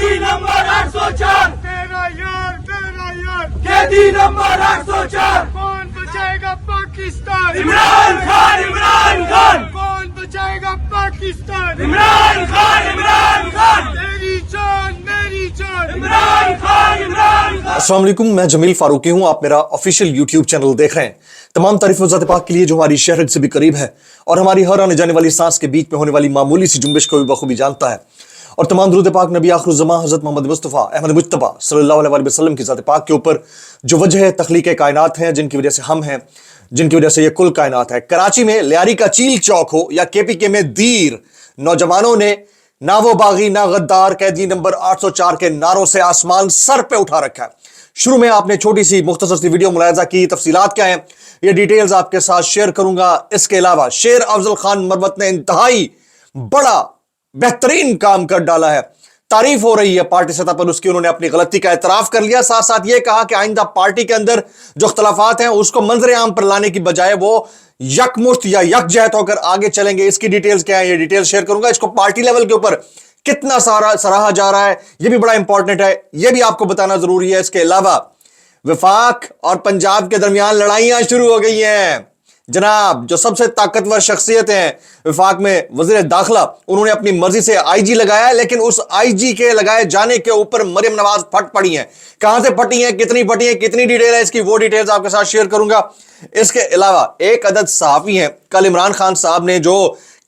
कैदी नंबर 804 तेरा यार कैदी नंबर 804 कौन बचाएगा पाकिस्तान इमरान खान कौन बचाएगा पाकिस्तान इमरान खान तेरी जान मेरी जान इमरान खान अस्सलाम वालेकुम, मैं जमील फारूकी हूं। आप मेरा ऑफिशियल यूट्यूब चैनल देख रहे हैं। तमाम तारीफ ज़ात पाक के लिए जो हमारी शहर से भी करीब है और हमारी हर आने जाने वाली सांस के बीच में होने वाली मामूली सी जुम्बिश को भी बखूबी जानता है। और तमाम दुरूद पाक नबी आखिर ज़मां हज़रत मोहम्मद मुस्तफ़ा अहमद मुज्तबा सल्लल्लाहु अलैहि वसल्लम की ज़ात पाक के ऊपर जो वजह तख्लीक कायनात हैं, जिनकी वजह से हम हैं, जिनकी वजह से ये कुल कायनात है। कराची में लियारी का चील चौक हो या केपीके में दीर, नौजवानों ने ना वो बागी ना गद्दार, कैदी नंबर 804 के नारों से आसमान सर पे उठा रखा है। शुरू में आपने छोटी सी मुख्तसर सी वीडियो मुलाहिजा की, तफसीलात क्या है ये डिटेल्स आपके साथ शेयर करूंगा। इसके अलावा शेर अफजल खान मरवत ने इंतहाई बड़ा बेहतरीन काम कर डाला है, तारीफ हो रही है पार्टी सतह पर उसकी। उन्होंने अपनी गलती का एतराफ कर लिया, साथ साथ ये कहा कि आइंदा पार्टी के अंदर जो इख्तलाफात हैं उसको मंजर आम पर लाने की बजाय वो यकमुश्त या यकजहत होकर आगे चलेंगे। इसकी डिटेल्स क्या है ये डिटेल्स शेयर करूंगा। इसको पार्टी लेवल के ऊपर कितना सारा सराहा जा रहा है ये भी बड़ा इंपॉर्टेंट है, ये भी आपको बताना जरूरी है। इसके अलावा वफाक और पंजाब के दरमियान लड़ाइयां शुरू हो गई हैं। जनाब जो सबसे ताकतवर शख्सियत हैं वफाक में वजीर दाखिला, उन्होंने अपनी मर्जी से आईजी लगाया है, लेकिन उस आईजी के लगाए जाने के ऊपर मरियम नवाज फट पड़ी हैं। कहां से फटी हैं, कितनी डिटेल है इसकी, वो डिटेल्स आपके साथ शेयर करूंगा। इसके अलावा एक अदद सहाफी हैं, कल इमरान खान साहब ने जो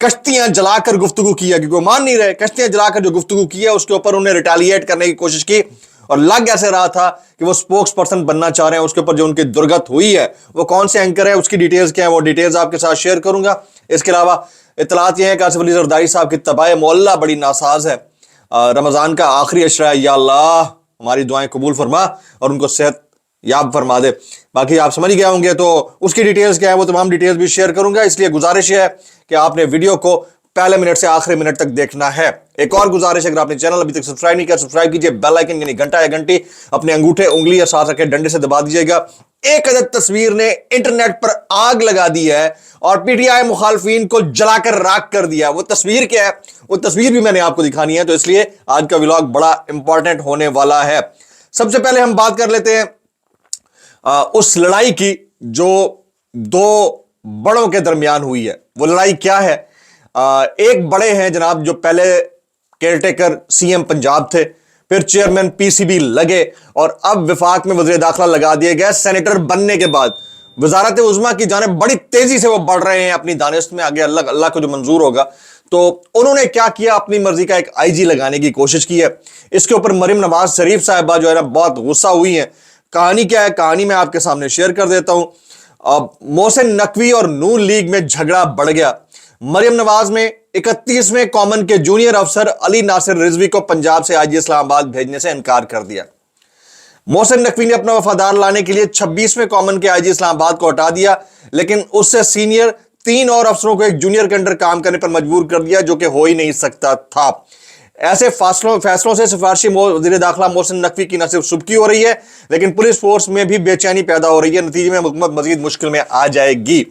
कश्तियां जलाकर गुफ्तगू की है, क्योंकि मान नहीं रहे, कश्तियां जलाकर जो गुफ्तगू की है उसके ऊपर उन्हें रिटेलिएट करने की कोशिश की और लग ऐसे रहा था कि वो स्पोक्स पर्सन बनना चाह रहे हैं। उसके ऊपर जो उनकी दुर्गत हुई है वो कौन से एंकर है, उसकी डिटेल्स क्या है, वो डिटेल्स आपके साथ शेयर करूंगा। इसके अलावा इतलात ये है कि आसिफ अली जरदारी साहब की तबाह मोहल्ला बड़ी नासाज है। रमजान का आखिरी अशरा है, या अल्लाह हमारी दुआएं कबूल फरमा और उनको सेहत याब फरमा दे। बाकी आप समझ गए होंगे, तो उसकी डिटेल्स क्या है वो तमाम डिटेल्स भी शेयर करूंगा। इसलिए गुजारिश है कि आपने वीडियो को पहले मिनट से आखिरी मिनट तक देखना है। एक और गुजारिश है, अगर आपने चैनल अभी तक सब्सक्राइब नहीं किया सब्सक्राइब कीजिए, बेल आइकन यानी घंटा या घंटी अपने अंगूठे उंगली या साथ रखे डंडे से दबा दीजिएगा। एक अदद तस्वीर ने इंटरनेट पर आग लगा दी है और पीटीआई मुखालफीन को जलाकर राख कर दिया। वो तस्वीर क्या है, वो तस्वीर भी मैंने आपको दिखानी है, तो इसलिए आज का व्लॉग बड़ा इंपॉर्टेंट होने वाला है। सबसे पहले हम बात कर लेते हैं उस लड़ाई की जो दो बड़ों के दरमियान हुई है। वो लड़ाई क्या है? एक बड़े हैं जनाब जो पहले केयरटेकर सीएम पंजाब थे, फिर चेयरमैन पीसीबी लगे और अब वफाक में वज़ीर दाखिला लगा दिए गए। सेनेटर बनने के बाद वजारत उज़्मा की जानिब बड़ी तेजी से वो बढ़ रहे हैं अपनी दानिश में, आगे अल्लाह को जो मंजूर होगा। तो उन्होंने क्या किया, अपनी मर्जी का एक आईजी लगाने की कोशिश की है। इसके ऊपर मरियम नवाज शरीफ साहिबा जो है ना बहुत गुस्सा हुई हैं। कहानी क्या है, कहानी मैं आपके सामने शेयर कर देता हूं। मोहसिन नकवी और नून लीग में झगड़ा बढ़ गया। मरियम नवाज ने 31वें कॉमन के जूनियर अफसर अली नासिर रिजवी को पंजाब से आईजी इस्लामाबाद भेजने से इनकार कर दिया। मोहसिन नकवी ने अपना वफादार लाने के लिए 26वें कॉमन के आईजी इस्लामाबाद को हटा दिया, लेकिन उससे सीनियर 3 और अफसरों को एक जूनियर के अंडर काम करने पर मजबूर कर दिया, जो कि हो ही नहीं सकता था। ऐसे फैसलों से सिफारशी वज़ीर दाखिला मोहसिन नकवी की न सिर्फ सुबकी हो रही है, लेकिन पुलिस फोर्स में भी बेचैनी पैदा हो रही है। नतीजे में हुकूमत मजीद मुश्किल में आ जाएगी।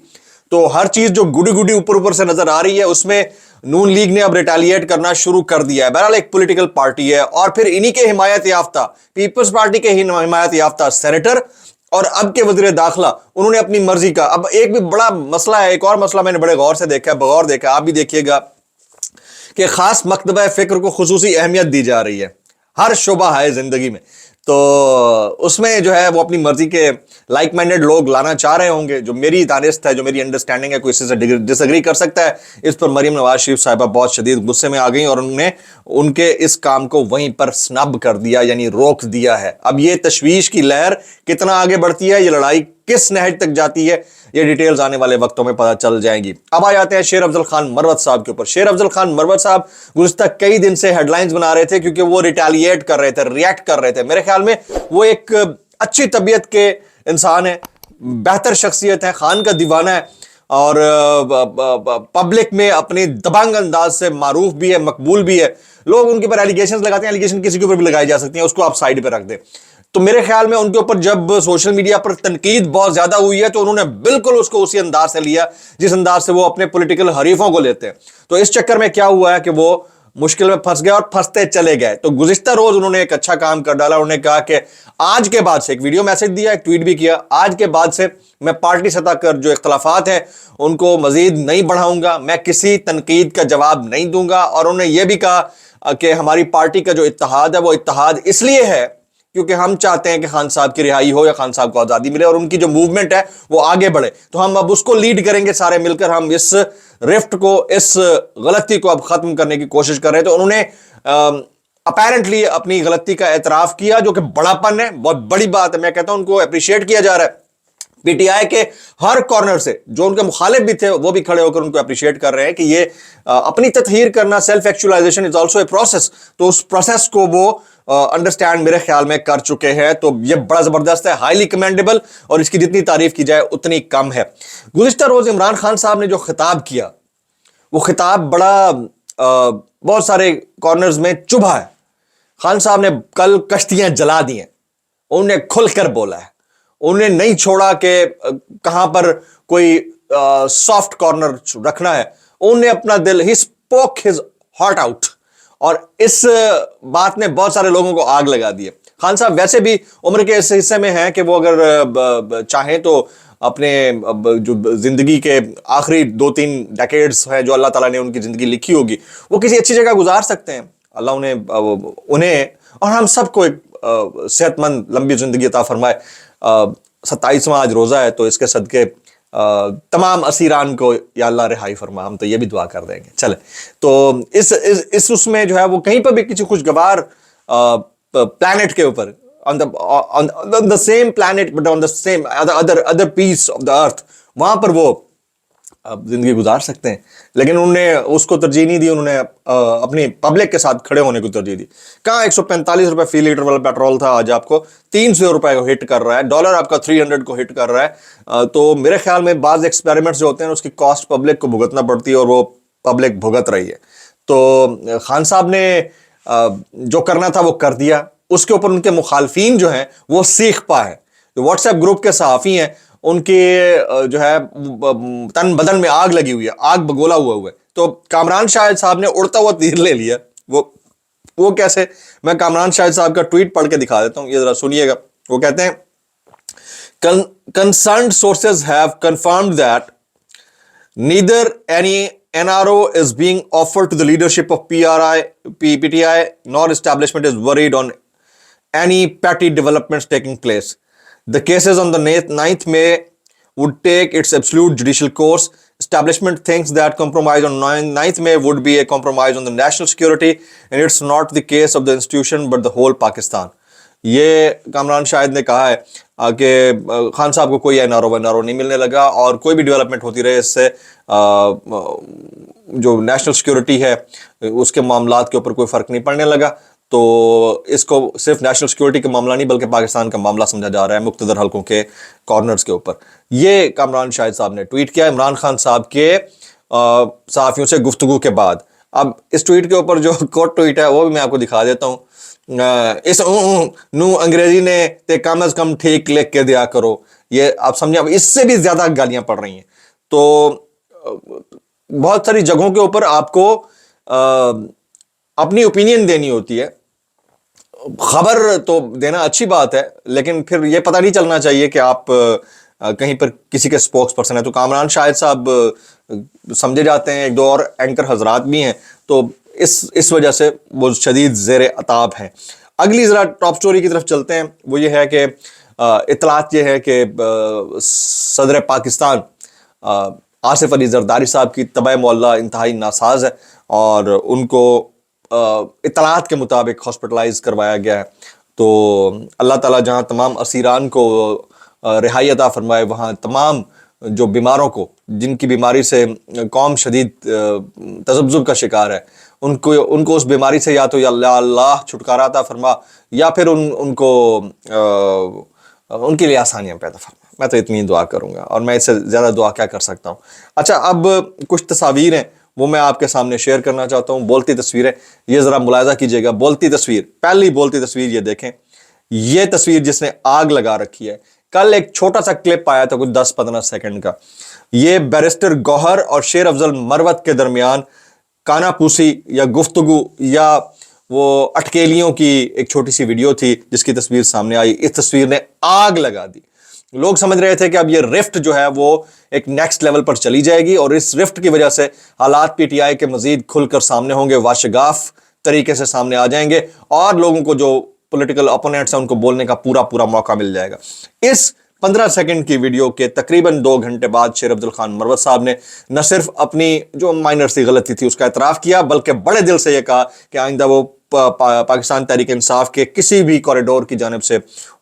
तो हर चीज जो गुडी ऊपर से नजर आ रही है उसमें नून लीग ने अब रिटेलिएट करना शुरू कर दिया है। बहरहाल एक पॉलिटिकल पार्टी है और फिर इन्हीं के हिमायत याफ्ता पीपल्स पार्टी के हिमायत याफ्ता सेनेटर और अब के वज़ीर दाखिला, उन्होंने अपनी मर्जी का। अब एक भी बड़ा मसला है, एक और मसला मैंने बड़े गौर से देखा, बगौर देखा, आप भी देखिएगा कि खास मकतबा फिक्र को खुसूसी अहमियत दी जा रही है। हर शोबा है जिंदगी में, तो उसमें जो है वो अपनी मर्जी के लाइक माइंडेड लोग लाना चाह रहे होंगे। जो मेरी दानिस्त है, जो मेरी अंडरस्टैंडिंग है, कोई इससे डिसएग्री कर सकता है। इस पर मरियम नवाज शरीफ साहिबा बहुत शदीद गुस्से में आ गई और उन्होंने उनके इस काम को वहीं पर स्नब कर दिया, यानी रोक दिया है। अब ये तशवीश की लहर कितना आगे बढ़ती है, ये लड़ाई किस नहज तक जाती है, ये डिटेल्स आने वाले वक्तों में पता चल जाएंगी। अब आ जाते हैं शेर अफजल खान मरवत साहब के ऊपर। शेर अफजल खान मरवत साहब गुज़िश्ता कई दिन से हेडलाइंस बना रहे थे क्योंकि वो रिटेलिएट कर रहे थे, रिएक्ट कर रहे थे। मेरे ख्याल में वो एक अच्छी तबीयत के इंसान है, बेहतर शख्सियत है, खान का दीवाना है और पब्लिक में अपने दबंग अंदाज से मारूफ भी है, मकबूल भी है। लोग उनके ऊपर एलिगेशन लगाते हैं, एलिगेशन किसी के ऊपर भी लगाई जा सकती है, उसको आप साइड पे रख दें। तो मेरे ख्याल में उनके ऊपर जब सोशल मीडिया पर तनकीद बहुत ज्यादा हुई है तो उन्होंने बिल्कुल उसको उसी अंदाज से लिया जिस अंदाज से वो अपने पॉलिटिकल हरीफों को लेते हैं। तो इस चक्कर में क्या हुआ है कि वो मुश्किल में फंस गए और फंसते चले गए। तो गुज़िश्ता रोज उन्होंने एक अच्छा काम कर डाला। उन्होंने कहा कि आज के बाद से, एक वीडियो मैसेज दिया, एक ट्वीट भी किया, आज के बाद से मैं पार्टी सतह कर जो इख्तलाफात हैं उनको मजीद नहीं बढ़ाऊंगा, मैं किसी तनकीद का जवाब नहीं दूंगा। और उन्होंने ये भी कहा कि हमारी पार्टी का जो इत्तेहाद है वो इत्तेहाद इसलिए है क्योंकि हम चाहते हैं कि खान साहब की रिहाई हो या खान साहब को आज़ादी मिले और उनकी जो मूवमेंट है वो आगे बढ़े। तो हम अब उसको लीड करेंगे सारे मिलकर, हम इस रिफ्ट को, इस गलती को अब खत्म करने की कोशिश कर रहे हैं। तो उन्होंने अपेरेंटली अपनी गलती का एतराफ़ किया, जो कि बड़ापन है, बहुत बड़ी बात है। मैं कहता हूं उनको अप्रिशिएट किया जा रहा है। पीटीआई के हर कॉर्नर से जो उनके मुखालिफ भी थे वो भी खड़े होकर उनको अप्रिशिएट कर रहे हैं कि ये अपनी तत्हीर करना, self actualization is also a process. तो उस प्रोसेस को वो अंडरस्टैंड मेरे ख्याल में कर चुके हैं। तो ये बड़ा जबरदस्त है, हाईली कमेंडेबल, और इसकी जितनी तारीफ की जाए उतनी कम है। गुज़िश्ता रोज इमरान खान साहब ने जो खिताब किया वो खिताब बड़ा बहुत सारे कॉर्नर्स में चुभा है। खान साहब ने कल कश्तियां जला दी हैं, उन्होंने खुलकर बोला है, उन्हें नहीं छोड़ा कि कहां पर कोई सॉफ्ट कॉर्नर रखना है। उन्हें अपना दिल, he spoke his heart out, और इस बात ने बहुत सारे लोगों को आग लगा दी है। खान साहब वैसे भी उम्र के इस हिस्से में हैं कि वो अगर चाहें तो अपने जो जिंदगी के आखिरी 2-3 डेकेड्स हैं जो अल्लाह ताला ने उनकी जिंदगी लिखी होगी, वो किसी अच्छी जगह गुजार सकते हैं। अल्लाह उन्हें और हम सबको एक सेहतमंद लंबी जिंदगी अता फरमाए। 27वां आज रोजा है, तो इसके सदके तमाम असीरान को या अल्लाह रिहाई फरमा, हम तो ये भी दुआ कर देंगे। चले, तो इस उसमें जो है वो कहीं पर भी किसी खुशगवार प्लैनेट के ऊपर, on the same planet but on the same other piece of the earth, वहां पर वो जिंदगी गुजार सकते हैं। लेकिन उन्होंने उसको तरजीह नहीं दी, उन्होंने अपनी पब्लिक के साथ खड़े होने को तरजीह दी। कहाँ 145 रुपए फी लीटर वाला पेट्रोल था, आज आपको 300 रुपए को हिट कर रहा है, डॉलर आपका 300 को हिट कर रहा है। तो मेरे ख्याल में बाज एक्सपेरिमेंट्स जो होते हैं उसकी कॉस्ट पब्लिक को भुगतना पड़ती है, और वो पब्लिक भुगत रही है। तो खान साहब ने जो करना था वो कर दिया। उसके ऊपर उनके मुखालफीन जो हैं वो सीख पाए। जो व्हाट्सएप ग्रुप के सहाफ़ी हैं उनके जो है तन बदन में आग लगी हुई है, आग बगोला हुआ है। तो कामरान शाहिद साहब ने उड़ता हुआ तीर ले लिया। वो कैसे, मैं कामरान शाहिद साहब का ट्वीट पढ़ के दिखा देता हूं, ये जरा सुनिएगा। वो कहते हैं, concerned sources have confirmed that neither any NRO is being offered to the leadership of PTI, nor establishment is worried on any petty developments taking place. The cases on the 9th May would take its absolute judicial course. Establishment thinks that compromise on 9th May would be a compromise on the national security, and it's not the case of the institution but the whole Pakistan. ये कामरान शाहिद ने कहा है कि खान साहब को कोई NRO नहीं मिलने लगा, और कोई भी डेवलपमेंट होती रहे इससे जो नेशनल सिक्योरिटी है उसके मामलात के ऊपर कोई फ़र्क नहीं पड़ने लगा। तो इसको सिर्फ नेशनल सिक्योरिटी का मामला नहीं बल्कि पाकिस्तान का मामला समझा जा रहा है मुख्तदर हलकों के कॉर्नर्स के ऊपर। ये कामरान शाहिद साहब ने ट्वीट किया इमरान खान साहब के सहाफ़ियों से गुफ्तगू के बाद। अब इस ट्वीट के ऊपर जो कोट ट्वीट है वो भी मैं आपको दिखा देता हूँ। इस नू अंग्रेजी ने ते कम अज कम ठीक लिख के दिया करो, ये आप समझे। अब इससे भी ज्यादा गालियां पड़ रही हैं। तो बहुत सारी जगहों के ऊपर आपको अपनी ओपिनियन देनी होती है। खबर तो देना अच्छी बात है, लेकिन फिर यह पता नहीं चलना चाहिए कि आप कहीं पर किसी के स्पोक्स पर्सन है। तो कामरान शाहिद साहब समझे जाते हैं, एक दो और एंकर हजरात भी हैं, तो इस वजह से वो शदीद ज़ेर अताब हैं। अगली ज़रा टॉप स्टोरी की तरफ चलते हैं। वो ये है कि इतलात ये है कि सदर पाकिस्तान आसिफ अली जरदारी साहब की तबीयत मौला इंतहाई नासाज है, और उनको इतलात के मुताबिक हॉस्पिटलाइज करवाया गया है। तो अल्लाह ताला जहाँ तमाम असीरान को रिहाई अता फरमाए, वहाँ तमाम जो बीमारों को, जिनकी बीमारी से कौम शदीद तज़ब्ज़ुब का शिकार है, उनको उस बीमारी से या तो अल्लाह छुटकारा अता फरमा या फिर उनको उनके लिए आसानियाँ पैदा फरमा। मैं तो इतनी दुआ करूँगा, और मैं इससे ज़्यादा दुआ क्या कर सकता हूँ। अच्छा, अब कुछ तस्वीर हैं वो मैं आपके सामने शेयर करना चाहता हूँ। बोलती तस्वीरें, ये ज़रा मुलाहिज़ा कीजिएगा। बोलती तस्वीर, पहली बोलती तस्वीर ये देखें। ये तस्वीर जिसने आग लगा रखी है, कल एक छोटा सा क्लिप आया था कुछ 10-15 सेकंड का। ये बैरिस्टर गौहर और शेर अफजल मरवत के दरमियान काना पूसी या गुफ्तगू या वो अटकेलियों की एक छोटी सी वीडियो थी जिसकी तस्वीर सामने आई। इस तस्वीर ने आग लगा दी। लोग समझ रहे थे कि अब ये रिफ्ट जो है वो एक नेक्स्ट लेवल पर चली जाएगी और इस रिफ्ट की वजह से हालात पीटीआई के मजीद खुलकर सामने होंगे, वाशगाफ तरीके से सामने आ जाएंगे और लोगों को जो पॉलिटिकल ओपोनेंट्स हैं उनको बोलने का पूरा पूरा मौका मिल जाएगा। इस 15 सेकंड की वीडियो के तकरीबन 2 घंटे बाद शेर अब्दुल खान मरवत साहब ने न सिर्फ अपनी जो माइनर सी गलती थी उसका एतराफ़ किया, बल्कि बड़े दिल से यह कहा कि आइंदा वो पाकिस्तान तहरीक इंसाफ के किसी भी कॉरिडोर की जानिब से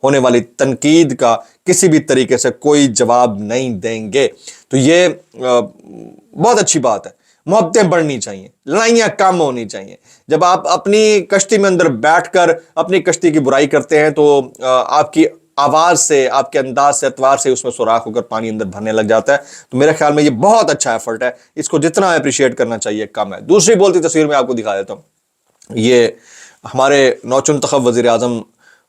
होने वाली तनकीद का किसी भी तरीके से कोई जवाब नहीं देंगे। तो ये बहुत अच्छी बात है। मोहब्बतें बढ़नी चाहिए, लड़ाइयाँ कम होनी चाहिए। जब आप अपनी कश्ती में अंदर बैठकर अपनी कश्ती की बुराई करते हैं तो आपकी आवाज से, आपके अंदाज से, एतवार से उसमें सुराख होकर पानी अंदर भरने लग जाता है। तो मेरे ख्याल में ये बहुत अच्छा एफर्ट है, इसको जितना अप्रिशिएट करना चाहिए कम है। दूसरी बोलती तस्वीर में आपको दिखा देता हूँ। ये हमारे नौचुंतखब वज़ीर आज़म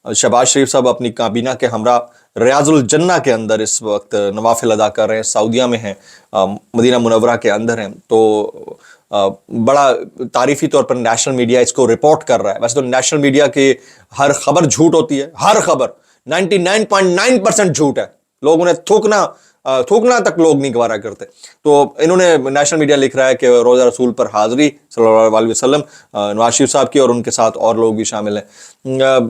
शहबाज शरीफ साहब अपनी काबीना के हमरा रियाजुल जन्ना के अंदर इस वक्त नवाफिल अदा कर रहे हैं, सऊदीया में हैं, मदीना मुनव्वरा के अंदर हैं। तो बड़ा तारीफी तौर पर नेशनल मीडिया इसको रिपोर्ट कर रहा है। वैसे तो नेशनल मीडिया की हर खबर झूठ होती है, हर खबर 99.9% झूठ है। लोग उन्हें थूकना तक लोग नहीं गवारा करते। तो इन्होंने नेशनल मीडिया लिख रहा है कि रोज़ा रसूल पर हाज़री सल्लल्लाहु अलैहि वसल्लम नवाज शरीफ साहब की और उनके साथ और लोग भी शामिल हैं।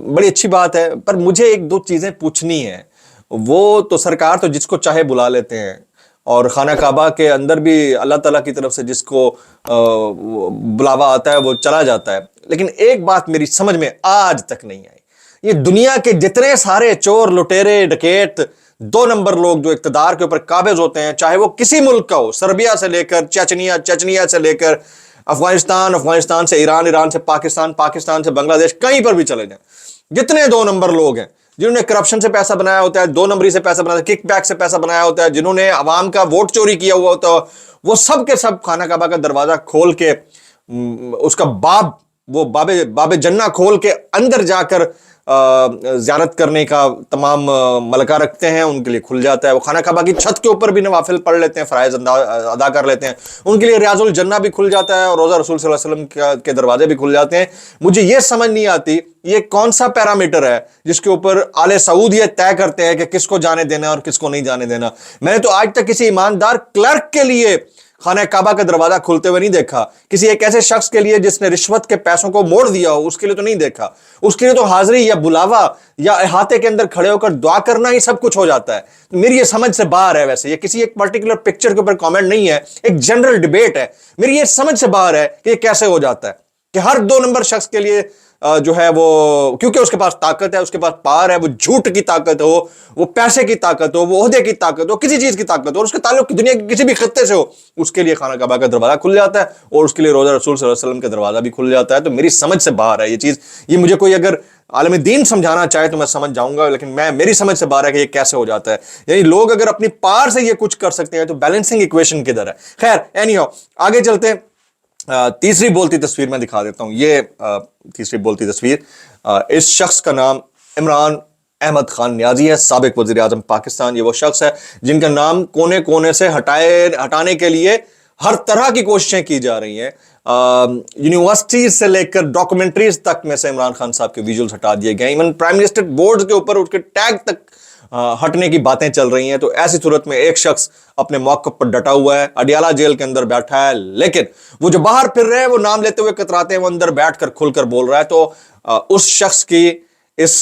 बड़ी अच्छी बात है, पर मुझे एक दो चीज़ें पूछनी है। वो तो सरकार तो जिसको चाहे बुला लेते हैं और खाना काबा के अंदर भी अल्लाह ताला की तरफ से जिसको बुलावा आता है वो चला जाता है। लेकिन एक बात मेरी समझ में आज तक नहीं आई, ये दुनिया के जितने सारे चोर, लुटेरे, डकैत, 2 नंबर लोग जो इक़्तिदार के ऊपर काबिज होते हैं, चाहे वो किसी मुल्क का हो, सर्बिया से लेकर चेचनिया से लेकर अफगानिस्तान से ईरान, ईरान से पाकिस्तान, पाकिस्तान से बांग्लादेश, कहीं पर भी चले जाएं, जितने 2 नंबर लोग हैं जिन्होंने करप्शन से पैसा बनाया होता है, 2 नंबरी से पैसा बनाया, किक बैक से पैसा बनाया होता है, जिन्होंने अवाम का वोट चोरी किया हुआ होता है, वो सब के सब खाना काबा का दरवाजा खोल के उसका बाबे जन्ना खोल के अंदर जाकर ज़ियारत करने का तमाम मलका रखते हैं। उनके लिए खुल जाता है। वो खाना काबा की छत के ऊपर भी नवाफिल पढ़ लेते हैं, फ़राइज़ अदा कर लेते हैं। उनके लिए रियाजुल जन्ना भी खुल जाता है और रोज़ा रसूल सल्लल्लाहु अलैहि वसल्लम के दरवाजे भी खुल जाते हैं। मुझे ये समझ नहीं आती ये कौन सा पैरामीटर है जिसके ऊपर आले सऊद ये तय करते हैं कि किसको जाने देना और किसको नहीं जाने देना। मैंने तो आज तक किसी ईमानदार क्लर्क के लिए खाना काबा का दरवाजा खुलते हुए नहीं देखा। किसी एक ऐसे शख्स के लिए जिसने रिश्वत के पैसों को मोड़ दिया हो, उसके लिए तो नहीं देखा। उसके लिए तो हाजिरी या बुलावा या अहाते के अंदर खड़े होकर दुआ करना ही सब कुछ हो जाता है। मेरी ये समझ से बाहर है। वैसे ये किसी एक पर्टिकुलर पिक्चर के ऊपर कमेंट नहीं है, एक जनरल डिबेट है। मेरी ये समझ से बाहर है कि ये कैसे हो जाता है कि हर 2 नंबर शख्स के लिए जो है वो, क्योंकि उसके पास ताकत है, उसके पास पावर है, वो झूठ की ताकत हो, वो पैसे की ताकत हो, वो ओहदे की ताकत हो, किसी चीज की ताकत हो, और उसके ताल्लुक दुनिया के किसी भी खत्ते से हो, उसके लिए खाना काबा का दरवाजा खुल जाता है और उसके लिए रोजा रसूल सल्लल्लाहु अलैहि वसल्लम का दरवाजा भी खुल जाता है। तो मेरी समझ से बाहर है ये चीज। ये मुझे कोई अगर आलम दीन समझाना चाहे तो मैं समझ जाऊंगा, लेकिन मेरी समझ से बाहर है कि ये कैसे हो जाता है। यानी लोग अगर अपनी पावर से ये कुछ कर सकते हैं तो बैलेंसिंग इक्वेशन किधर है। खैर, एनीहाउ आगे चलते हैं। तीसरी बोलती तस्वीर में दिखा देता हूं। ये तीसरी बोलती तस्वीर, इस शख्स का नाम इमरान अहमद खान न्याजी है, साबिक वज़ीर आज़म पाकिस्तान। ये वो शख्स है जिनका नाम कोने कोने से हटाने के लिए हर तरह की कोशिशें की जा रही हैं। यूनिवर्सिटीज से लेकर डॉक्यूमेंट्रीज तक में से इमरान खान साहब के विजुअल्स हटा दिए गए। इवन प्राइम मिनिस्टर बोर्ड के ऊपर उसके टैग तक हटने की बातें चल रही हैं। तो ऐसी सूरत में एक शख्स अपने मौक़िफ़ पर डटा हुआ है, अडियाला जेल के अंदर बैठा है, लेकिन वो जो बाहर फिर रहे हैं वो नाम लेते हुए कतराते हैं, वो अंदर बैठकर खुलकर बोल रहा है। तो उस शख्स की इस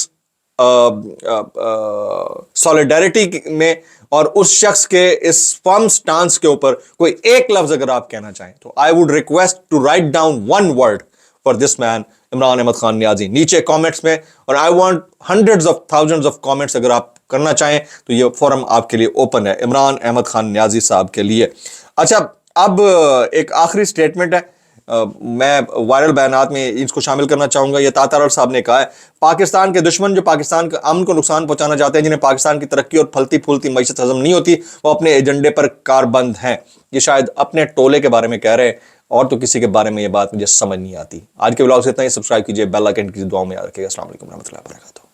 सॉलिडारिटी में और उस शख्स के इस फर्म स्टांस के ऊपर कोई एक लफ्ज अगर आप कहना चाहें तो I would request to write down 1 word for this man Imran Ahmed Khan Niazi नीचे कमेंट्स में, और I want hundreds of thousands of comments अगर आप करना चाहें तो ये फोरम आपके लिए ओपन है, इमरान अहमद खान न्याजी साहब के लिए। अच्छा, अब एक आखिरी स्टेटमेंट है, मैं वायरल बयानात में इसको शामिल करना चाहूंगा। ये तातार साहब ने कहा है, पाकिस्तान के दुश्मन जो पाकिस्तान के अमन को नुकसान पहुंचाना चाहते हैं, जिन्हें पाकिस्तान की तरक्की और फलती फूलती मईशत हजम नहीं होती, वो अपने एजेंडे पर कारबंद हैं। ये शायद अपने टोले के बारे में कह रहे हैं और तो किसी के बारे में ये बात मुझे समझ नहीं आती। आज के व्लॉग से इतना ही। सब्सक्राइब कीजिए, बेल आइकन कीजिए, दुआ में याद रखिएगा। अस्सलाम वालेकुम रहमतुल्लाहि व बरकातहू।